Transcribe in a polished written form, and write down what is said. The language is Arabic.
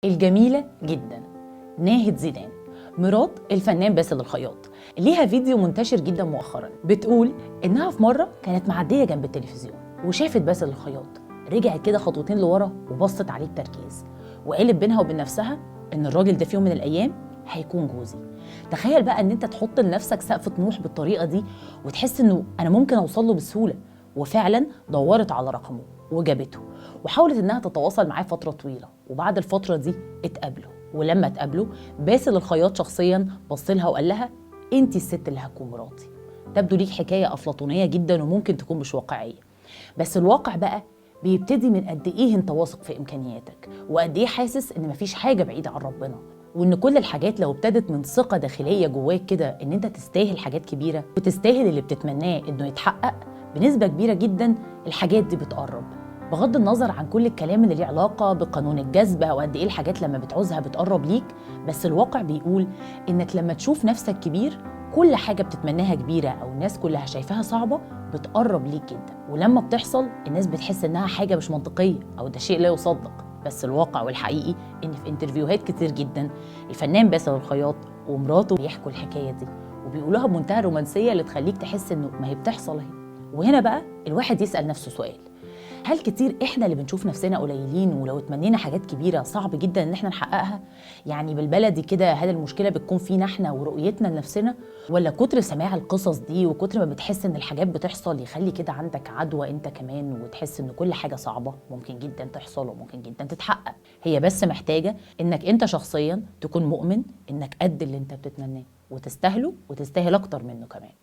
الجميلة جدا ناهد زيدان مرات الفنان باسل الخياط ليها فيديو منتشر جدا مؤخرا بتقول انها في مرة كانت معدية جنب التلفزيون وشافت باسل الخياط، رجعت كده خطوتين لورا وبصت عليه بتركيز وقالت بينها وبين نفسها ان الراجل ده في يوم من الايام هيكون جوزي. تخيل بقى ان انت تحط لنفسك سقف طموح بالطريقة دي وتحس انه انا ممكن اوصل له بسهولة، وفعلا دورت على رقمه وجابته وحاولت انها تتواصل معاه فتره طويله، وبعد الفتره دي اتقابلوا. ولما اتقابلوا باسل الخياط شخصيا بص لها وقال لها انتي الست اللي هتكون مراتي. تبدو ليك حكايه افلاطونيه جدا وممكن تكون مش واقعيه، بس الواقع بقى بيبتدي من قد ايه انت واثق في امكانياتك وقد ايه حاسس ان مفيش حاجه بعيده عن ربنا، وان كل الحاجات لو ابتدت من ثقه داخليه جواك كده ان انت تستاهل حاجات كبيره وتستاهل اللي بتتمناه انه يتحقق، بنسبه كبيره جدا الحاجات دي بتقرب. بغض النظر عن كل الكلام اللي ليه علاقه بقانون الجذب او قد ايه الحاجات لما بتعوزها بتقرب ليك، بس الواقع بيقول انك لما تشوف نفسك كبير كل حاجه بتتمناها كبيره او الناس كلها شايفاها صعبه بتقرب ليك جدا، ولما بتحصل الناس بتحس انها حاجه مش منطقيه او ده شيء لا يصدق. بس الواقع والحقيقي ان في انترفيوهات كتير جدا الفنان باسل الخياط ومراته بيحكوا الحكايه دي وبيقولوها بمنتهى الرومانسيه اللي تخليك تحس انه ما هي بتحصل اهي. وهنا بقى الواحد يسال نفسه سؤال: هل كتير احنا اللي بنشوف نفسنا قليلين ولو اتمنينا حاجات كبيره صعب جدا ان احنا نحققها؟ يعني بالبلدي كده هل المشكله بتكون فينا احنا ورؤيتنا لنفسنا، ولا كتر سماع القصص دي وكتر ما بتحس ان الحاجات بتحصل يخلي كده عندك عدوى انت كمان وتحس ان كل حاجه صعبه ممكن جدا تحصل وممكن جدا تتحقق؟ هي بس محتاجه انك انت شخصيا تكون مؤمن انك قد اللي انت بتتمناه وتستاهله وتستاهل اكتر منه كمان.